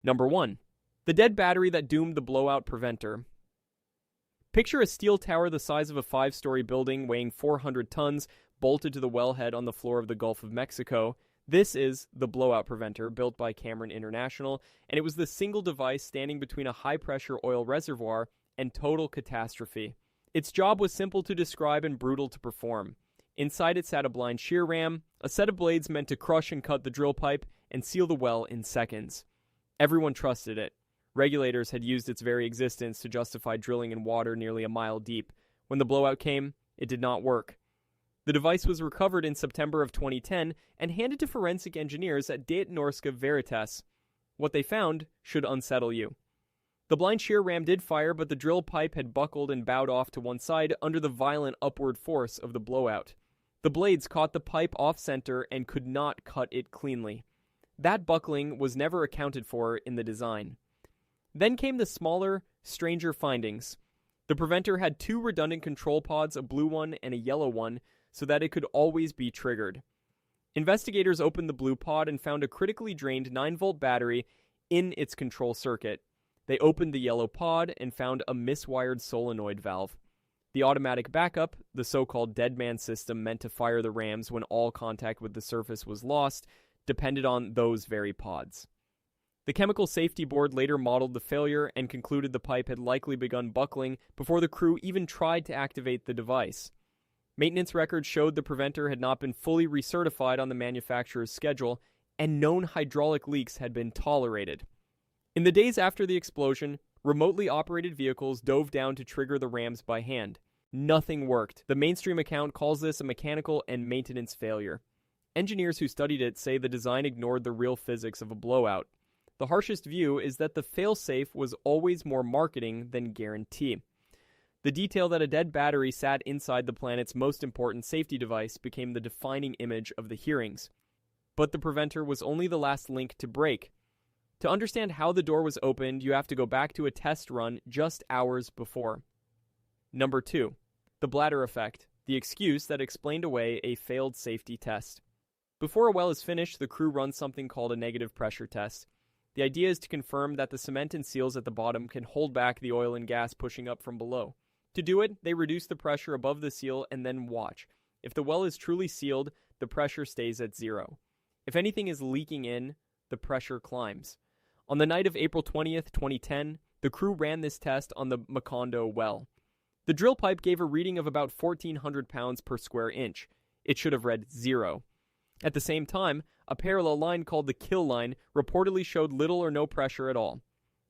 Number 1. The dead battery that doomed the blowout preventer. Picture a steel tower the size of a 5-story building weighing 400 tons bolted to the wellhead on the floor of the Gulf of Mexico. This is the blowout preventer built by Cameron International, and it was the single device standing between a high-pressure oil reservoir and total catastrophe. Its job was simple to describe and brutal to perform. Inside it sat a blind shear ram, a set of blades meant to crush and cut the drill pipe and seal the well in seconds. Everyone trusted it. Regulators had used its very existence to justify drilling in water nearly a mile deep. When the blowout came, it did not work. The device was recovered in September of 2010 and handed to forensic engineers at Det Norske Veritas. What they found should unsettle you. The blind shear ram did fire, but the drill pipe had buckled and bowed off to one side under the violent upward force of the blowout. The blades caught the pipe off-center and could not cut it cleanly. That buckling was never accounted for in the design. Then came the smaller, stranger findings. The preventer had 2 redundant control pods, a blue one and a yellow one, so that it could always be triggered. Investigators opened the blue pod and found a critically drained 9-volt battery in its control circuit. They opened the yellow pod and found a miswired solenoid valve. The automatic backup, the so-called dead man system meant to fire the rams when all contact with the surface was lost, depended on those very pods. The Chemical Safety Board later modeled the failure and concluded the pipe had likely begun buckling before the crew even tried to activate the device. Maintenance records showed the preventer had not been fully recertified on the manufacturer's schedule, and known hydraulic leaks had been tolerated. In the days after the explosion, remotely operated vehicles dove down to trigger the rams by hand. Nothing worked. The mainstream account calls this a mechanical and maintenance failure. Engineers who studied it say the design ignored the real physics of a blowout. The harshest view is that the failsafe was always more marketing than guarantee. The detail that a dead battery sat inside the planet's most important safety device became the defining image of the hearings. But the preventer was only the last link to break. To understand how the door was opened, you have to go back to a test run just hours before. Number 2. The bladder effect, the excuse that explained away a failed safety test. Before a well is finished, the crew runs something called a negative pressure test. The idea is to confirm that the cement and seals at the bottom can hold back the oil and gas pushing up from below. To do it, they reduce the pressure above the seal and then watch. If the well is truly sealed, the pressure stays at 0. If anything is leaking in, the pressure climbs. On the night of April 20th, 2010, the crew ran this test on the Macondo well. The drill pipe gave a reading of about 1,400 pounds per square inch. It should have read 0. At the same time, a parallel line called the kill line reportedly showed little or no pressure at all.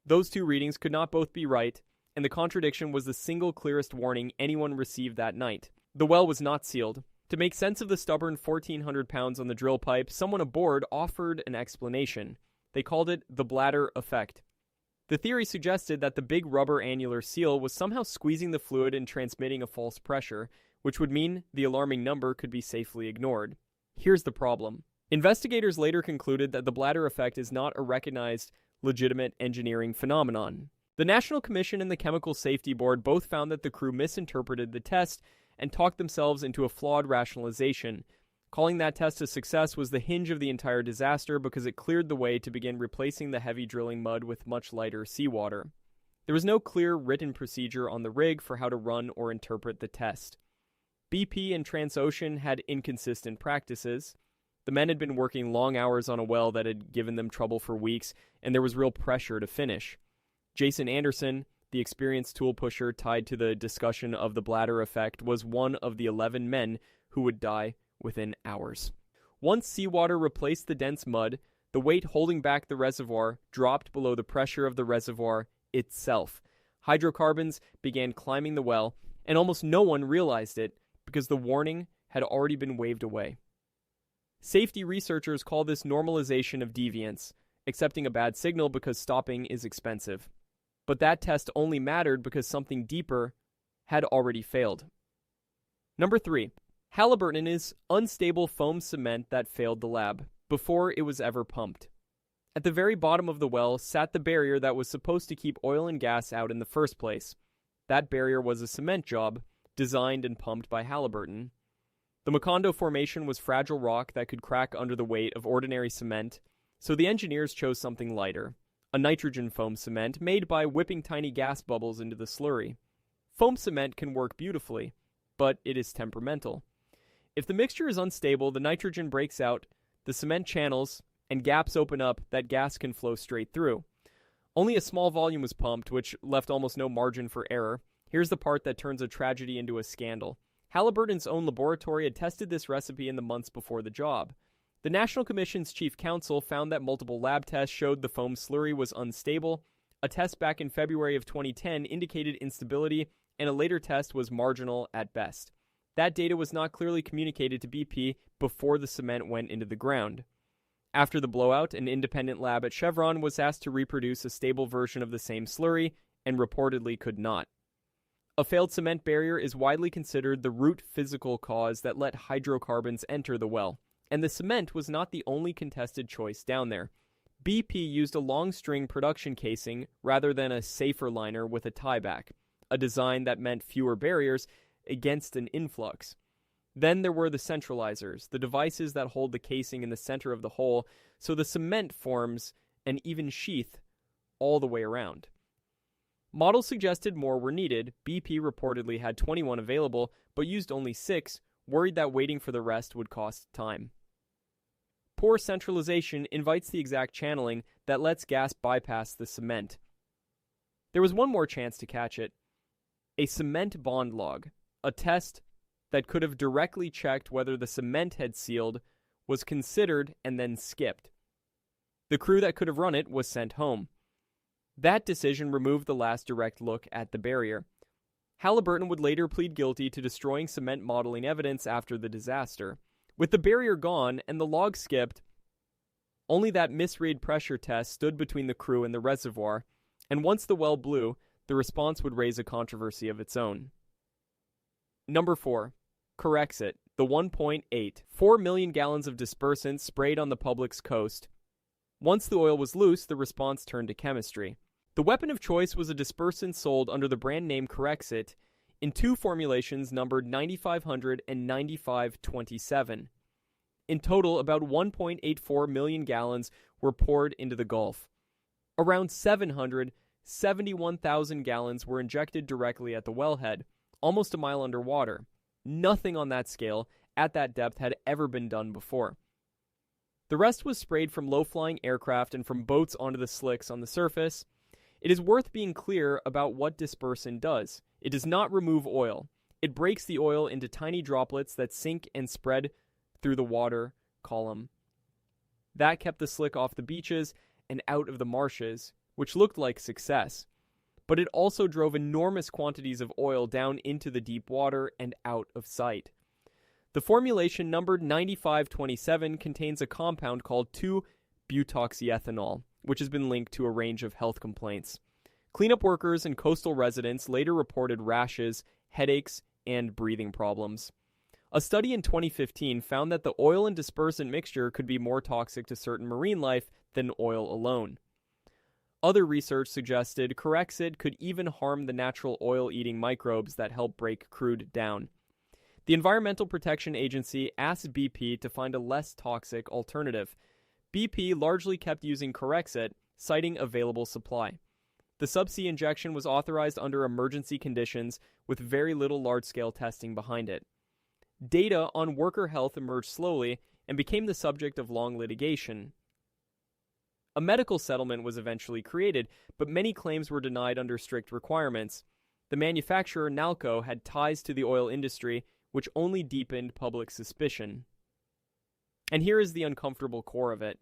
Those 2 readings could not both be right, and the contradiction was the single clearest warning anyone received that night. The well was not sealed. To make sense of the stubborn 1,400 pounds on the drill pipe, someone aboard offered an explanation. They called it the bladder effect. The theory suggested that the big rubber annular seal was somehow squeezing the fluid and transmitting a false pressure, which would mean the alarming number could be safely ignored. Here's the problem. Investigators later concluded that the bladder effect is not a recognized, legitimate engineering phenomenon. The National Commission and the Chemical Safety Board both found that the crew misinterpreted the test and talked themselves into a flawed rationalization. Calling that test a success was the hinge of the entire disaster because it cleared the way to begin replacing the heavy drilling mud with much lighter seawater. There was no clear written procedure on the rig for how to run or interpret the test. BP and Transocean had inconsistent practices. The men had been working long hours on a well that had given them trouble for weeks, and there was real pressure to finish. Jason Anderson, the experienced tool pusher tied to the discussion of the bladder effect, was one of the 11 men who would die within hours. Once seawater replaced the dense mud, the weight holding back the reservoir dropped below the pressure of the reservoir itself. Hydrocarbons began climbing the well, and almost no one realized it because the warning had already been waved away. Safety researchers call this normalization of deviance, accepting a bad signal because stopping is expensive. But that test only mattered because something deeper had already failed. Number 3. Halliburton is unstable foam cement that failed the lab before it was ever pumped. At the very bottom of the well sat the barrier that was supposed to keep oil and gas out in the first place. That barrier was a cement job, designed and pumped by Halliburton. The Macondo Formation was fragile rock that could crack under the weight of ordinary cement, so the engineers chose something lighter, a nitrogen foam cement made by whipping tiny gas bubbles into the slurry. Foam cement can work beautifully, but it is temperamental. If the mixture is unstable, the nitrogen breaks out, the cement channels, and gaps open up that gas can flow straight through. Only a small volume was pumped, which left almost no margin for error. Here's the part that turns a tragedy into a scandal. Halliburton's own laboratory had tested this recipe in the months before the job. The National Commission's chief counsel found that multiple lab tests showed the foam slurry was unstable. A test back in February of 2010 indicated instability, and a later test was marginal at best. That data was not clearly communicated to BP before the cement went into the ground. After the blowout, an independent lab at Chevron was asked to reproduce a stable version of the same slurry, and reportedly could not. A failed cement barrier is widely considered the root physical cause that let hydrocarbons enter the well, and the cement was not the only contested choice down there. BP used a long string production casing rather than a safer liner with a tieback, a design that meant fewer barriers against an influx. Then there were the centralizers, the devices that hold the casing in the center of the hole so the cement forms an even sheath all the way around. Models suggested more were needed. BP reportedly had 21 available, but used only 6, worried that waiting for the rest would cost time. Poor centralization invites the exact channeling that lets gas bypass the cement. There was one more chance to catch it. A cement bond log, a test that could have directly checked whether the cement had sealed, was considered and then skipped. The crew that could have run it was sent home. That decision removed the last direct look at the barrier. Halliburton would later plead guilty to destroying cement modeling evidence after the disaster. With the barrier gone and the log skipped, only that misread pressure test stood between the crew and the reservoir, and once the well blew, the response would raise a controversy of its own. Number 4. Corexit, the 4 million gallons of dispersant sprayed on the public's coast. Once the oil was loose, the response turned to chemistry. The weapon of choice was a dispersant sold under the brand name Corexit in 2 formulations numbered 9500 and 9527. In total, about 1.84 million gallons were poured into the Gulf. Around 771,000 gallons were injected directly at the wellhead, almost a mile underwater. Nothing on that scale, at that depth, had ever been done before. The rest was sprayed from low-flying aircraft and from boats onto the slicks on the surface. It is worth being clear about what dispersant does. It does not remove oil. It breaks the oil into tiny droplets that sink and spread through the water column. That kept the slick off the beaches and out of the marshes, which looked like success. But it also drove enormous quantities of oil down into the deep water and out of sight. The formulation numbered 9527 contains a compound called 2-butoxyethanol, which has been linked to a range of health complaints. Cleanup workers and coastal residents later reported rashes, headaches, and breathing problems. A study in 2015 found that the oil and dispersant mixture could be more toxic to certain marine life than oil alone. Other research suggested Corexit could even harm the natural oil-eating microbes that help break crude down. The Environmental Protection Agency asked BP to find a less toxic alternative. BP largely kept using Corexit, citing available supply. The subsea injection was authorized under emergency conditions with very little large-scale testing behind it. Data on worker health emerged slowly and became the subject of long litigation. A medical settlement was eventually created, but many claims were denied under strict requirements. The manufacturer, Nalco, had ties to the oil industry, which only deepened public suspicion. And here is the uncomfortable core of it.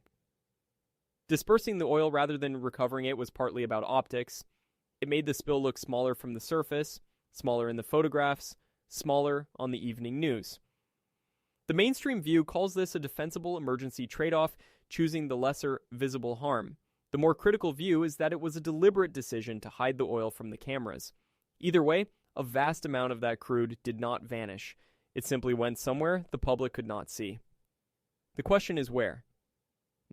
Dispersing the oil rather than recovering it was partly about optics. It made the spill look smaller from the surface, smaller in the photographs, smaller on the evening news. The mainstream view calls this a defensible emergency trade-off, choosing the lesser visible harm. The more critical view is that it was a deliberate decision to hide the oil from the cameras. Either way, a vast amount of that crude did not vanish. It simply went somewhere the public could not see. The question is where?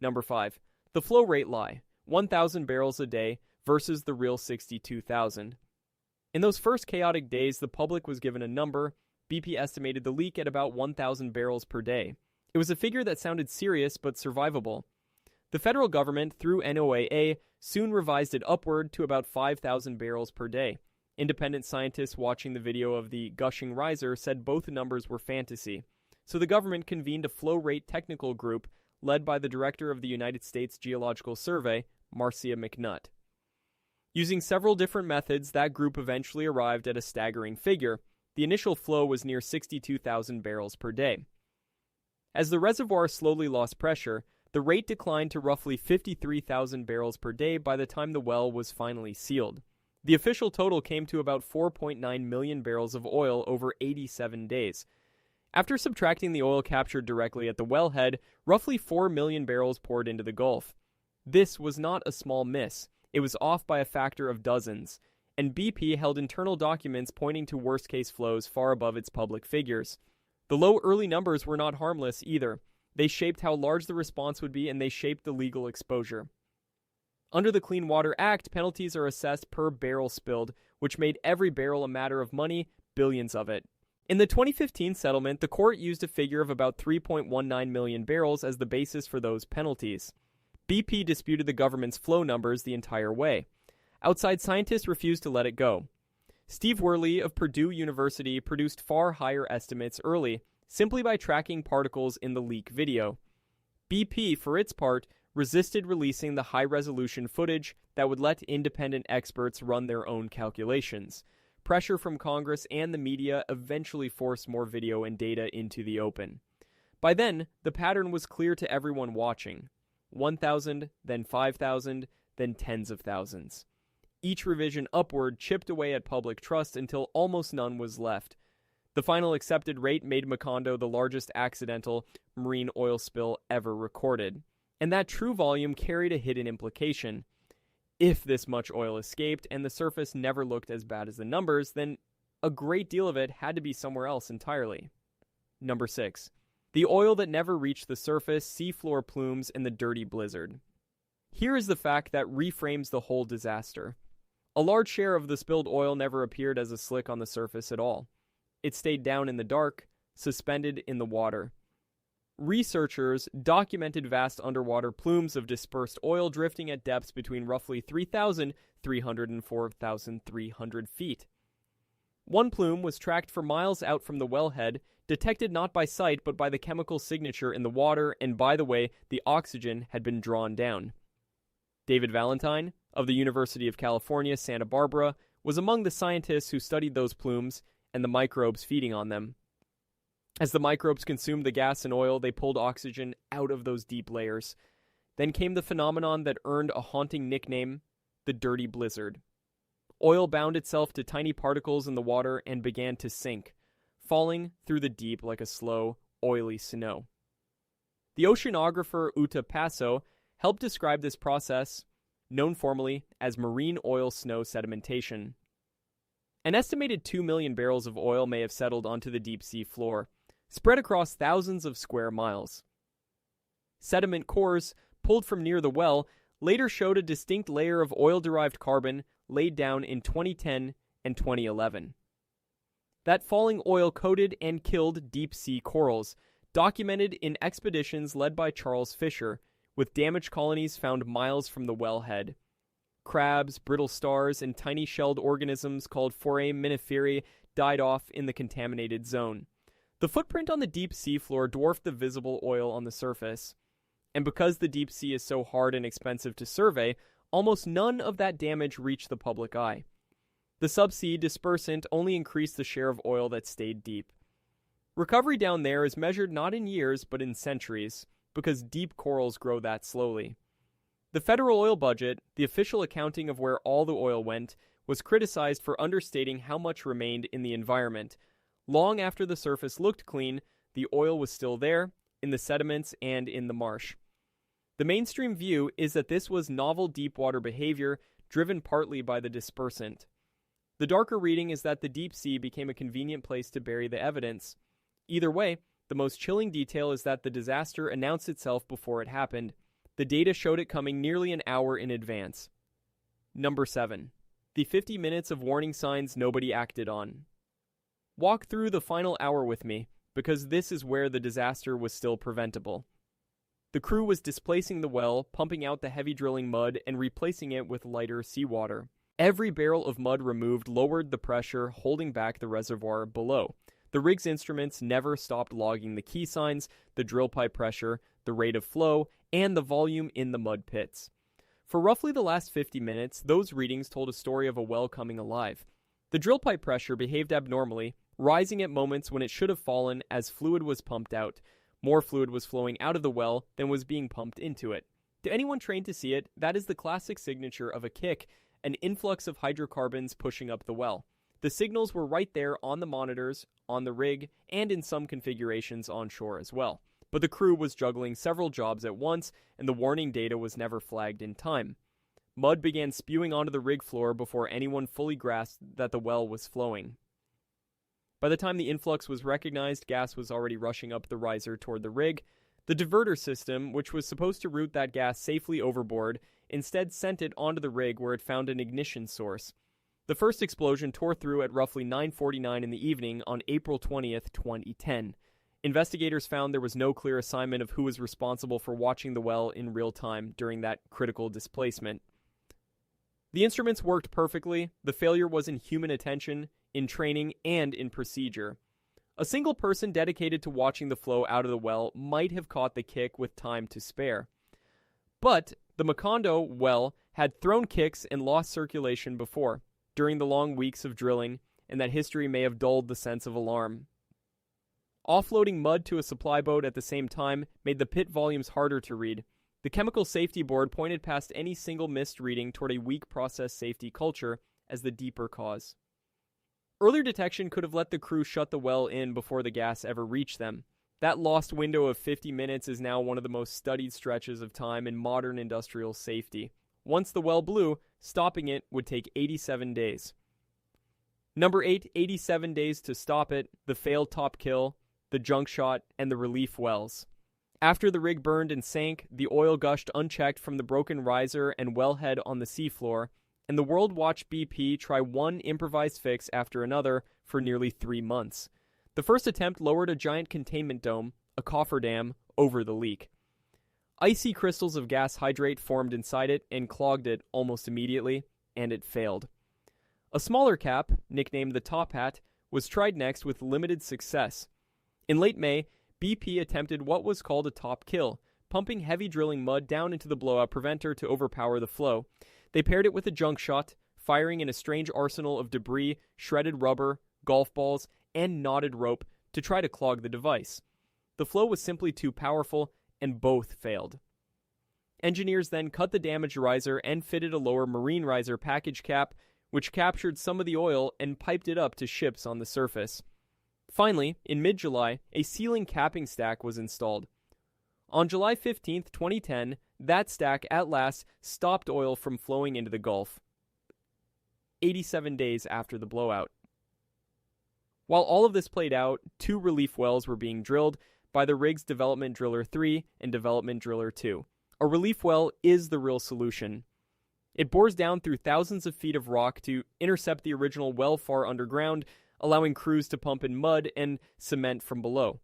Number 5. The flow rate lie, 1,000 barrels a day versus the real 62,000. In those first chaotic days, the public was given a number. BP estimated the leak at about 1,000 barrels per day. It was a figure that sounded serious but survivable. The federal government, through NOAA, soon revised it upward to about 5,000 barrels per day. Independent scientists watching the video of the gushing riser said both numbers were fantasy, so the government convened a flow rate technical group led by the director of the United States Geological Survey, Marcia McNutt. Using several different methods, that group eventually arrived at a staggering figure. The initial flow was near 62,000 barrels per day. As the reservoir slowly lost pressure, the rate declined to roughly 53,000 barrels per day by the time the well was finally sealed. The official total came to about 4.9 million barrels of oil over 87 days. After subtracting the oil captured directly at the wellhead, roughly 4 million barrels poured into the Gulf. This was not a small miss. It was off by a factor of dozens, and BP held internal documents pointing to worst-case flows far above its public figures. The low early numbers were not harmless either. They shaped how large the response would be, and they shaped the legal exposure. Under the Clean Water Act, penalties are assessed per barrel spilled, which made every barrel a matter of money, billions of it. In the 2015 settlement, the court used a figure of about 3.19 million barrels as the basis for those penalties. BP disputed the government's flow numbers the entire way. Outside scientists refused to let it go. Steve Worley of Purdue University produced far higher estimates early, simply by tracking particles in the leak video. BP, for its part, resisted releasing the high-resolution footage that would let independent experts run their own calculations. Pressure from Congress and the media eventually forced more video and data into the open. By then, the pattern was clear to everyone watching. 1,000, then 5,000, then tens of thousands. Each revision upward chipped away at public trust until almost none was left. The final accepted rate made Macondo the largest accidental marine oil spill ever recorded. And that true volume carried a hidden implication. If this much oil escaped and the surface never looked as bad as the numbers, then a great deal of it had to be somewhere else entirely. Number 6. The oil that never reached the surface, seafloor plumes, and the dirty blizzard. Here is the fact that reframes the whole disaster. A large share of the spilled oil never appeared as a slick on the surface at all. It stayed down in the dark, suspended in the water. Researchers documented vast underwater plumes of dispersed oil drifting at depths between roughly 3,300 and 4,300 feet. One plume was tracked for miles out from the wellhead, detected not by sight but by the chemical signature in the water, and by the way, the oxygen had been drawn down. David Valentine, of the University of California, Santa Barbara, was among the scientists who studied those plumes and the microbes feeding on them. As the microbes consumed the gas and oil, they pulled oxygen out of those deep layers. Then came the phenomenon that earned a haunting nickname, the dirty blizzard. Oil bound itself to tiny particles in the water and began to sink, falling through the deep like a slow, oily snow. The oceanographer Uta Passo helped describe this process, known formally as marine oil snow sedimentation. An estimated 2 million barrels of oil may have settled onto the deep sea floor, spread across thousands of square miles. Sediment cores, pulled from near the well, later showed a distinct layer of oil-derived carbon laid down in 2010 and 2011. That falling oil coated and killed deep-sea corals, documented in expeditions led by Charles Fisher, with damaged colonies found miles from the wellhead. Crabs, brittle stars, and tiny shelled organisms called foraminiferae died off in the contaminated zone. The footprint on the deep sea floor dwarfed the visible oil on the surface. And because the deep sea is so hard and expensive to survey, almost none of that damage reached the public eye. The subsea dispersant only increased the share of oil that stayed deep. Recovery down there is measured not in years but in centuries, because deep corals grow that slowly. The federal oil budget, the official accounting of where all the oil went, was criticized for understating how much remained in the environment. Long after the surface looked clean, the oil was still there, in the sediments and in the marsh. The mainstream view is that this was novel deepwater behavior driven partly by the dispersant. The darker reading is that the deep sea became a convenient place to bury the evidence. Either way, the most chilling detail is that the disaster announced itself before it happened. The data showed it coming nearly an hour in advance. Number 7. The 50 minutes of warning signs nobody acted on. Walk through the final hour with me, because this is where the disaster was still preventable. The crew was displacing the well, pumping out the heavy drilling mud, and replacing it with lighter seawater. Every barrel of mud removed lowered the pressure, holding back the reservoir below. The rig's instruments never stopped logging the key signs, the drill pipe pressure, the rate of flow, and the volume in the mud pits. For roughly the last 50 minutes, those readings told a story of a well coming alive. The drill pipe pressure behaved abnormally, rising at moments when it should have fallen as fluid was pumped out. More fluid was flowing out of the well than was being pumped into it. To anyone trained to see it, that is the classic signature of a kick, an influx of hydrocarbons pushing up the well. The signals were right there on the monitors, on the rig, and in some configurations on shore as well. But the crew was juggling several jobs at once, and the warning data was never flagged in time. Mud began spewing onto the rig floor before anyone fully grasped that the well was flowing. By the time the influx was recognized, gas was already rushing up the riser toward the rig. The diverter system, which was supposed to route that gas safely overboard, instead sent it onto the rig where it found an ignition source. The first explosion tore through at roughly 9:49 in the evening on April 20th, 2010. Investigators found there was no clear assignment of who was responsible for watching the well in real time during that critical displacement. The instruments worked perfectly. The failure was in human attention, in training, and in procedure. A single person dedicated to watching the flow out of the well might have caught the kick with time to spare. But the Macondo well had thrown kicks and lost circulation before, during the long weeks of drilling, and that history may have dulled the sense of alarm. Offloading mud to a supply boat at the same time made the pit volumes harder to read. The Chemical Safety Board pointed past any single missed reading toward a weak process safety culture as the deeper cause. Earlier detection could have let the crew shut the well in before the gas ever reached them. That lost window of 50 minutes is now one of the most studied stretches of time in modern industrial safety. Once the well blew, stopping it would take 87 days. Number 8, 87 days to stop it, the failed top kill, the junk shot, and the relief wells. After the rig burned and sank, the oil gushed unchecked from the broken riser and wellhead on the seafloor, and the world watched BP try one improvised fix after another for nearly 3 months. The first attempt lowered a giant containment dome, a cofferdam, over the leak. Icy crystals of gas hydrate formed inside it and clogged it almost immediately, and it failed. A smaller cap, nicknamed the Top Hat, was tried next with limited success. In late May, BP attempted what was called a top kill, pumping heavy drilling mud down into the blowout preventer to overpower the flow. They paired it with a junk shot, firing in a strange arsenal of debris, shredded rubber, golf balls, and knotted rope to try to clog the device. The flow was simply too powerful, and both failed. Engineers then cut the damaged riser and fitted a lower marine riser package cap, which captured some of the oil and piped it up to ships on the surface. Finally, in mid-July, a sealing capping stack was installed. On July 15, 2010, that stack at last stopped oil from flowing into the Gulf, 87 days after the blowout. While all of this played out, 2 relief wells were being drilled by the rig's Development Driller 3 and Development Driller 2. A relief well is the real solution. It bores down through thousands of feet of rock to intercept the original well far underground, allowing crews to pump in mud and cement from below.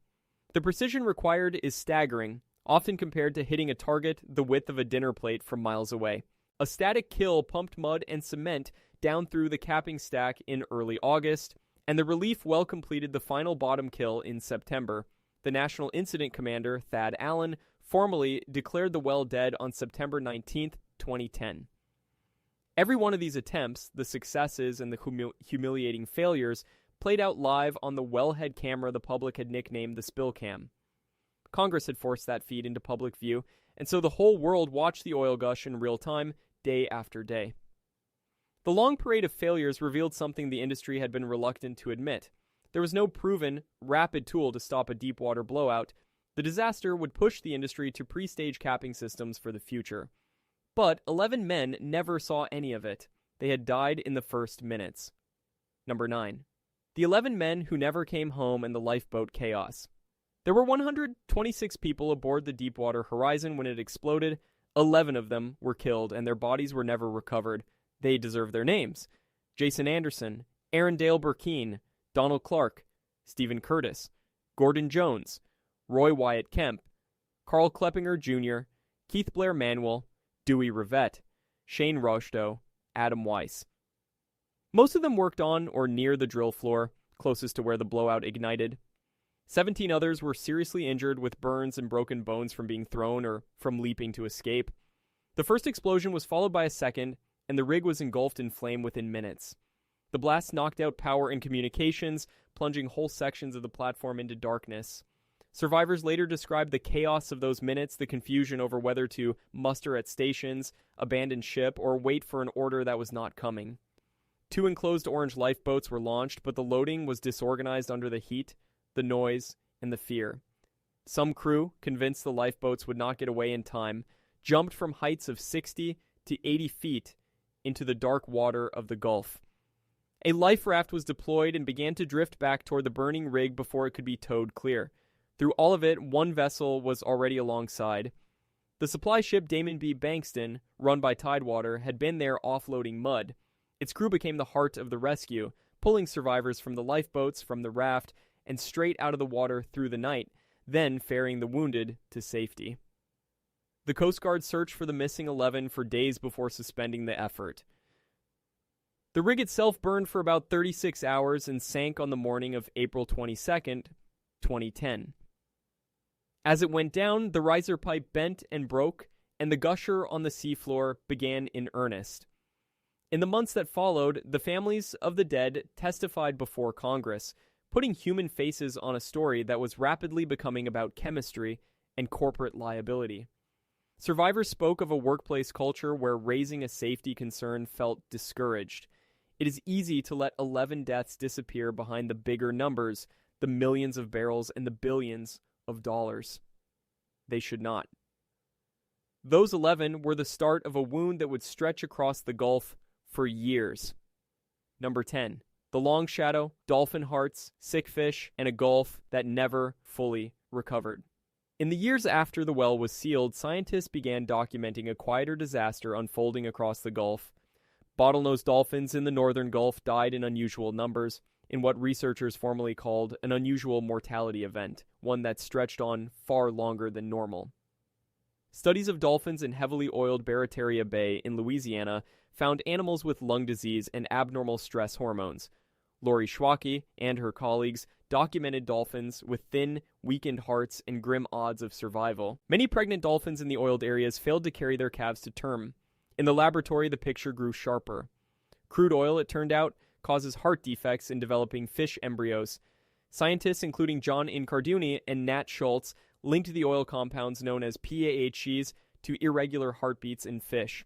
The precision required is staggering, often compared to hitting a target the width of a dinner plate from miles away. A static kill pumped mud and cement down through the capping stack in early August, and the relief well completed the final bottom kill in September. The National Incident Commander, Thad Allen, formally declared the well dead on September 19, 2010. Every one of these attempts, the successes and the humiliating failures, played out live on the wellhead camera the public had nicknamed the spill cam. Congress had forced that feed into public view, and so the whole world watched the oil gush in real time, day after day. The long parade of failures revealed something the industry had been reluctant to admit. There was no proven, rapid tool to stop a deepwater blowout. The disaster would push the industry to pre-stage capping systems for the future. But 11 men never saw any of it. They had died in the first minutes. Number 9. The 11 men who never came home in the lifeboat chaos. There were 126 people aboard the Deepwater Horizon when it exploded. 11 of them were killed, and their bodies were never recovered. They deserve their names. Jason Anderson, Aaron Dale Burkeen, Donald Clark, Stephen Curtis, Gordon Jones, Roy Wyatt Kemp, Carl Kleppinger Jr., Keith Blair Manuel, Dewey Rivette, Shane Rochdo, Adam Weiss. Most of them worked on or near the drill floor, closest to where the blowout ignited. 17 others were seriously injured with burns and broken bones from being thrown or from leaping to escape. The first explosion was followed by a second, and the rig was engulfed in flame within minutes. The blast knocked out power and communications, plunging whole sections of the platform into darkness. Survivors later described the chaos of those minutes, the confusion over whether to muster at stations, abandon ship, or wait for an order that was not coming. 2 enclosed orange lifeboats were launched, but the loading was disorganized under the heat, the noise, and the fear. Some crew, convinced the lifeboats would not get away in time, jumped from heights of 60 to 80 feet into the dark water of the Gulf. A life raft was deployed and began to drift back toward the burning rig before it could be towed clear. Through all of it, one vessel was already alongside. The supply ship Damon B. Bankston, run by Tidewater, had been there offloading mud. Its crew became the heart of the rescue, pulling survivors from the lifeboats, from the raft, and straight out of the water through the night, then ferrying the wounded to safety. The Coast Guard searched for the missing 11 for days before suspending the effort. The rig itself burned for about 36 hours and sank on the morning of April 22nd, 2010. As it went down, the riser pipe bent and broke, and the gusher on the seafloor began in earnest. In the months that followed, the families of the dead testified before Congress, putting human faces on a story that was rapidly becoming about chemistry and corporate liability. Survivors spoke of a workplace culture where raising a safety concern felt discouraged. It is easy to let 11 deaths disappear behind the bigger numbers, the millions of barrels and the billions of dollars. They should not. Those 11 were the start of a wound that would stretch across the Gulf for years. Number 10. The long shadow, dolphin hearts, sick fish, and a Gulf that never fully recovered. In the years after the well was sealed, scientists began documenting a quieter disaster unfolding across the Gulf. Bottlenose dolphins in the northern Gulf died in unusual numbers, in what researchers formerly called an unusual mortality event, one that stretched on far longer than normal. Studies of dolphins in heavily oiled Barataria Bay in Louisiana found animals with lung disease and abnormal stress hormones. Lori Schwacke and her colleagues documented dolphins with thin, weakened hearts and grim odds of survival. Many pregnant dolphins in the oiled areas failed to carry their calves to term. In the laboratory, the picture grew sharper. Crude oil, it turned out, causes heart defects in developing fish embryos. Scientists, including John Incardini and Nat Schultz, linked the oil compounds known as PAHs to irregular heartbeats in fish.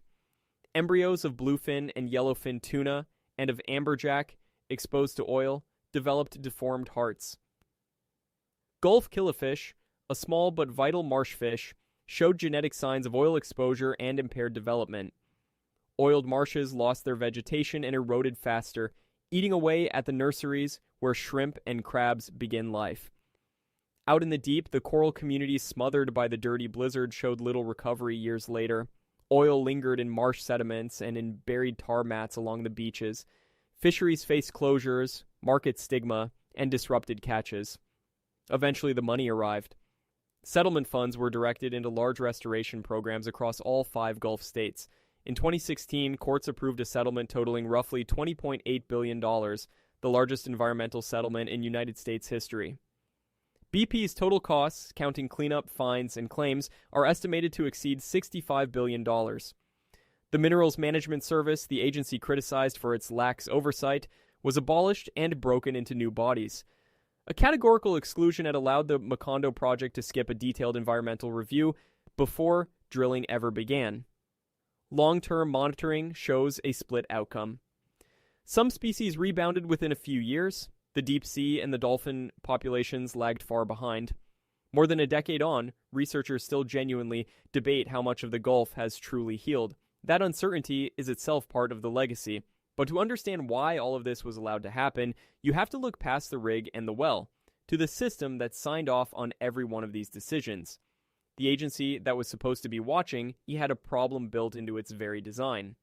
Embryos of bluefin and yellowfin tuna and of amberjack, exposed to oil, developed deformed hearts. Gulf killifish, a small but vital marsh fish, showed genetic signs of oil exposure and impaired development. Oiled marshes lost their vegetation and eroded faster, eating away at the nurseries where shrimp and crabs begin life. Out in the deep, the coral communities smothered by the dirty blizzard showed little recovery years later. Oil lingered in marsh sediments and in buried tar mats along the beaches. Fisheries faced closures, market stigma, and disrupted catches. Eventually, the money arrived. Settlement funds were directed into large restoration programs across all 5 Gulf states. In 2016, courts approved a settlement totaling roughly $20.8 billion, the largest environmental settlement in United States history. BP's total costs, counting cleanup, fines, and claims, are estimated to exceed $65 billion. The Minerals Management Service, the agency criticized for its lax oversight, was abolished and broken into new bodies. A categorical exclusion had allowed the Macondo project to skip a detailed environmental review before drilling ever began. Long-term monitoring shows a split outcome. Some species rebounded within a few years. The deep sea and the dolphin populations lagged far behind. More than a decade on, researchers still genuinely debate how much of the Gulf has truly healed. That uncertainty is itself part of the legacy. But to understand why all of this was allowed to happen, you have to look past the rig and the well, to the system that signed off on every one of these decisions. The agency that was supposed to be watching, had a problem built into its very design.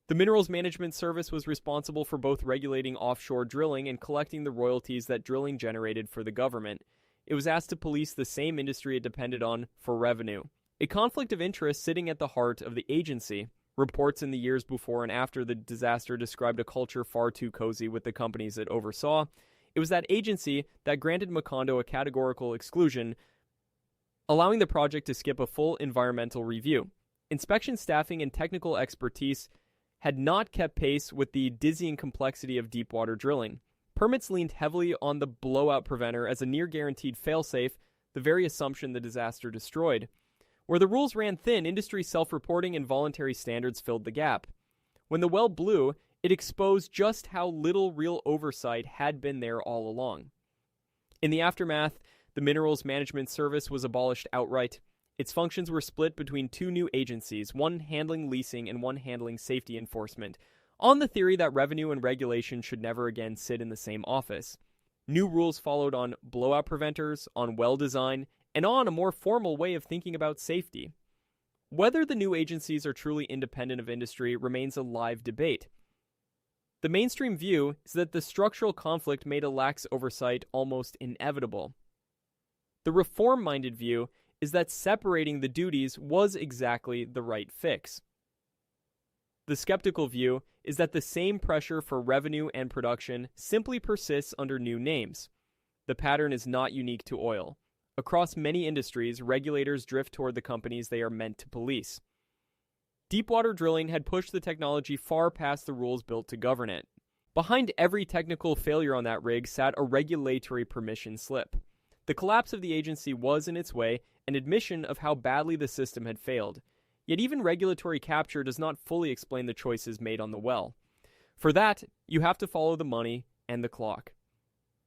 The Minerals Management Service was responsible for both regulating offshore drilling and collecting the royalties that drilling generated for the government. it was asked to police the same industry it depended on for revenue. A conflict of interest sitting at the heart of the agency. Reports in the years before and after the disaster described a culture far too cozy with the companies it oversaw. It was that agency that granted Macondo a categorical exclusion, allowing the project to skip a full environmental review. Inspection staffing and technical expertise had not kept pace with the dizzying complexity of deepwater drilling. Permits leaned heavily on the blowout preventer as a near-guaranteed failsafe, the very assumption the disaster destroyed. Where the rules ran thin, industry self-reporting and voluntary standards filled the gap. When the well blew, it exposed just how little real oversight had been there all along. In the aftermath, the Minerals Management Service was abolished outright. Its functions were split between two new agencies, one handling leasing and one handling safety enforcement, on the theory that revenue and regulation should never again sit in the same office. New rules followed on blowout preventers, on well design, and on a more formal way of thinking about safety. Whether the new agencies are truly independent of industry remains a live debate. The mainstream view is that the structural conflict made a lax oversight almost inevitable. The reform-minded view is that separating the duties was exactly the right fix. The skeptical view is that the same pressure for revenue and production simply persists under new names. The pattern is not unique to oil. Across many industries, regulators drift toward the companies they are meant to police. Deepwater drilling had pushed the technology far past the rules built to govern it. Behind every technical failure on that rig sat a regulatory permission slip. The collapse of the agency was, in its way, an admission of how badly the system had failed. Yet even regulatory capture does not fully explain the choices made on the well. For that, you have to follow the money and the clock.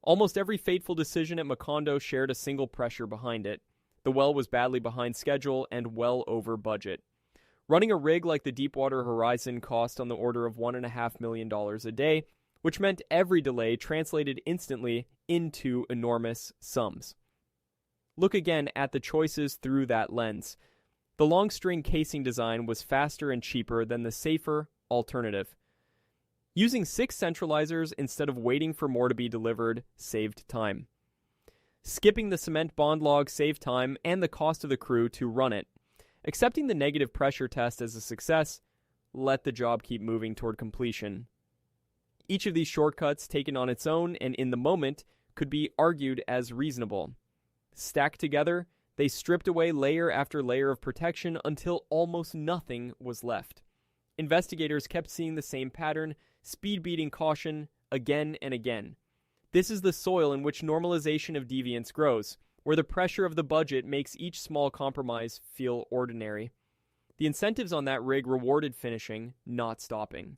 Almost every fateful decision at Macondo shared a single pressure behind it. The well was badly behind schedule and well over budget. Running a rig like the Deepwater Horizon cost on the order of $1.5 million a day, which meant every delay translated instantly into enormous sums. Look again at the choices through that lens. The long string casing design was faster and cheaper than the safer alternative. Using 6 centralizers instead of waiting for more to be delivered saved time. Skipping the cement bond log saved time and the cost of the crew to run it. Accepting the negative pressure test as a success let the job keep moving toward completion. Each of these shortcuts, taken on its own and in the moment, could be argued as reasonable. Stacked together, they stripped away layer after layer of protection until almost nothing was left. Investigators kept seeing the same pattern, speed-beating caution again and again. This is the soil in which normalization of deviance grows, where the pressure of the budget makes each small compromise feel ordinary. The incentives on that rig rewarded finishing, not stopping.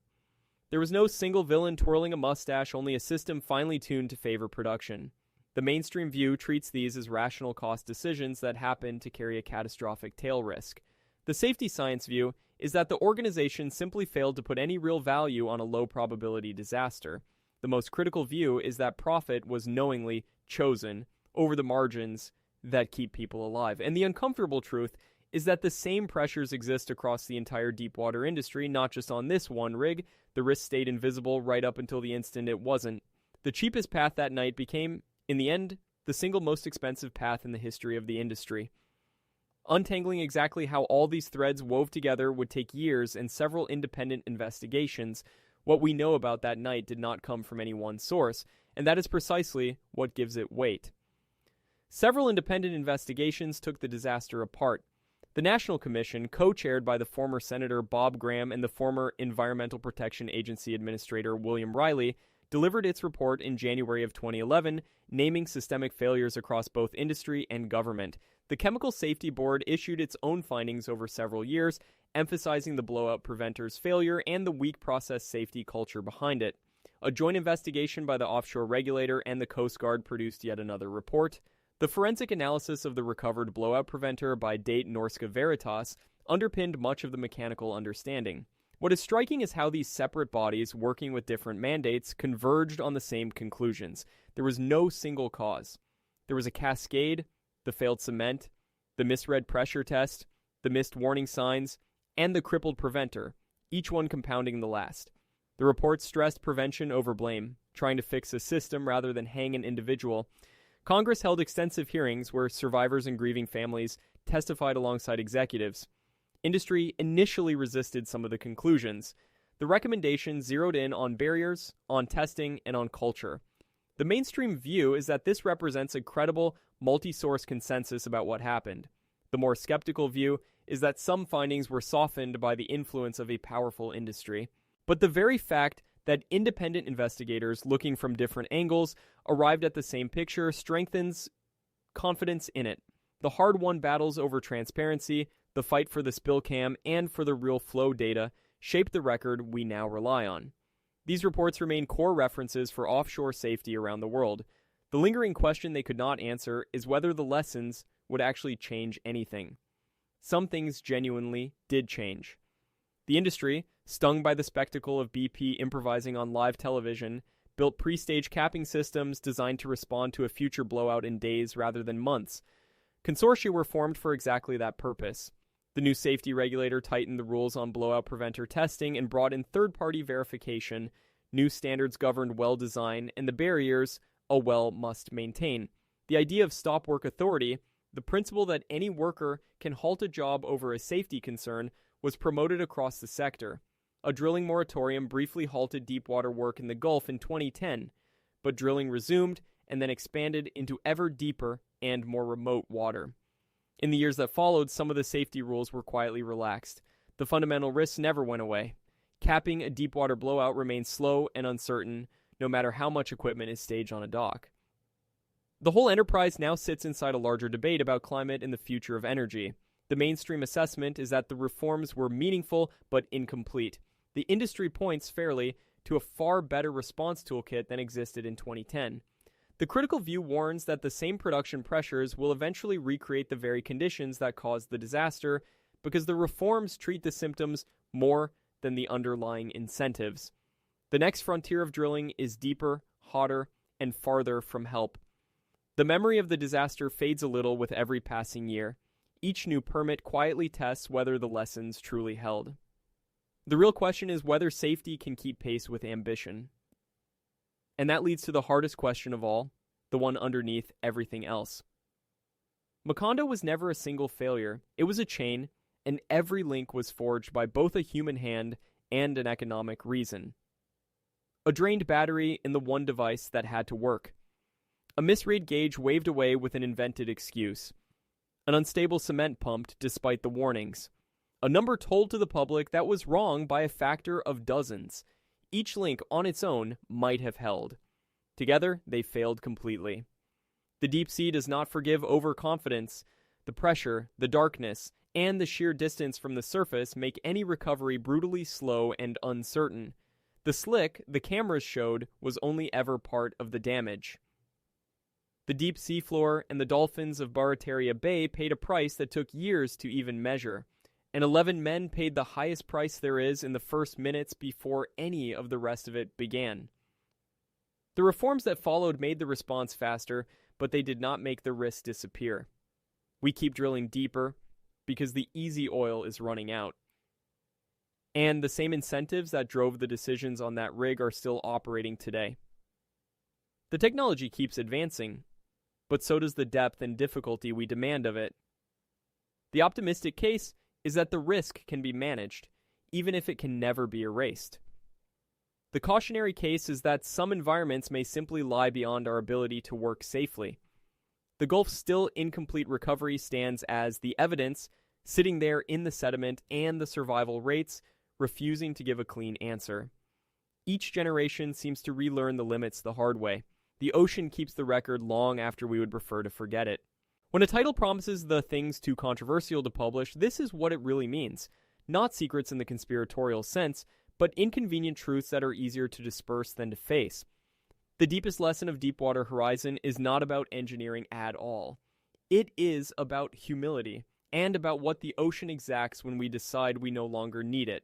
There was no single villain twirling a mustache, only a system finely tuned to favor production. The mainstream view treats these as rational cost decisions that happen to carry a catastrophic tail risk. The safety science view is that the organization simply failed to put any real value on a low-probability disaster. The most critical view is that profit was knowingly chosen over the margins that keep people alive. And the uncomfortable truth is that the same pressures exist across the entire deepwater industry, not just on this one rig. The risk stayed invisible right up until the instant it wasn't. The cheapest path that night became, in the end, the single most expensive path in the history of the industry. Untangling exactly how all these threads wove together would take years and several independent investigations. What we know about that night did not come from any one source, and that is precisely what gives it weight. Several independent investigations took the disaster apart. The National Commission, co-chaired by the former Senator Bob Graham and the former Environmental Protection Agency Administrator William Riley, delivered its report in January of 2011, naming systemic failures across both industry and government. The Chemical Safety Board issued its own findings over several years, emphasizing the blowout preventer's failure and the weak process safety culture behind it. A joint investigation by the offshore regulator and the Coast Guard produced yet another report. The forensic analysis of the recovered blowout preventer by Date Norska Veritas underpinned much of the mechanical understanding. What is striking is how these separate bodies, working with different mandates, converged on the same conclusions. There was no single cause. There was a cascade, the failed cement, the misread pressure test, the missed warning signs, and the crippled preventer, each one compounding the last. The report stressed prevention over blame, trying to fix a system rather than hang an individual. Congress held extensive hearings where survivors and grieving families testified alongside executives. Industry initially resisted some of the conclusions. The recommendations zeroed in on barriers, on testing, and on culture. The mainstream view is that this represents a credible, multi-source consensus about what happened. The more skeptical view is that some findings were softened by the influence of a powerful industry. But the very fact that independent investigators looking from different angles arrived at the same picture strengthens confidence in it. The hard-won battles over transparency, the fight for the spill cam, and for the real flow data shaped the record we now rely on. These reports remain core references for offshore safety around the world. The lingering question they could not answer is whether the lessons would actually change anything. Some things genuinely did change. The industry, stung by the spectacle of BP improvising on live television, built pre-stage capping systems designed to respond to a future blowout in days rather than months. Consortia were formed for exactly that purpose. The new safety regulator tightened the rules on blowout preventer testing and brought in third-party verification. New standards governed well design and the barriers a well must maintain. The idea of stop work authority, the principle that any worker can halt a job over a safety concern, was promoted across the sector. A drilling moratorium briefly halted deepwater work in the Gulf in 2010, but drilling resumed and then expanded into ever deeper and more remote water. In the years that followed, some of the safety rules were quietly relaxed. The fundamental risks never went away. Capping a deepwater blowout remains slow and uncertain, no matter how much equipment is staged on a dock. The whole enterprise now sits inside a larger debate about climate and the future of energy. The mainstream assessment is that the reforms were meaningful but incomplete. The industry points fairly to a far better response toolkit than existed in 2010. The critical view warns that the same production pressures will eventually recreate the very conditions that caused the disaster because the reforms treat the symptoms more than the underlying incentives. The next frontier of drilling is deeper, hotter, and farther from help. The memory of the disaster fades a little with every passing year. Each new permit quietly tests whether the lessons truly held. The real question is whether safety can keep pace with ambition. And that leads to the hardest question of all, the one underneath everything else. Macondo was never a single failure. It was a chain, and every link was forged by both a human hand and an economic reason. A drained battery in the one device that had to work. A misread gauge waved away with an invented excuse. An unstable cement pumped despite the warnings. A number told to the public that was wrong by a factor of dozens. Each link on its own might have held. Together, they failed completely. The deep sea does not forgive overconfidence. The pressure, the darkness, and the sheer distance from the surface make any recovery brutally slow and uncertain. The slick the cameras showed was only ever part of the damage. The deep seafloor and the dolphins of Barataria Bay paid a price that took years to even measure, and 11 men paid the highest price there is in the first minutes before any of the rest of it began. The reforms that followed made the response faster, but they did not make the risk disappear. We keep drilling deeper because the easy oil is running out. And the same incentives that drove the decisions on that rig are still operating today. The technology keeps advancing, but so does the depth and difficulty we demand of it. The optimistic case is that the risk can be managed, even if it can never be erased. The cautionary case is that some environments may simply lie beyond our ability to work safely. The Gulf's still incomplete recovery stands as the evidence, sitting there in the sediment and the survival rates, refusing to give a clean answer. Each generation seems to relearn the limits the hard way. The ocean keeps the record long after we would prefer to forget it. When a title promises the things too controversial to publish, this is what it really means. Not secrets in the conspiratorial sense, but inconvenient truths that are easier to disperse than to face. The deepest lesson of Deepwater Horizon is not about engineering at all. It is about humility, and about what the ocean exacts when we decide we no longer need it.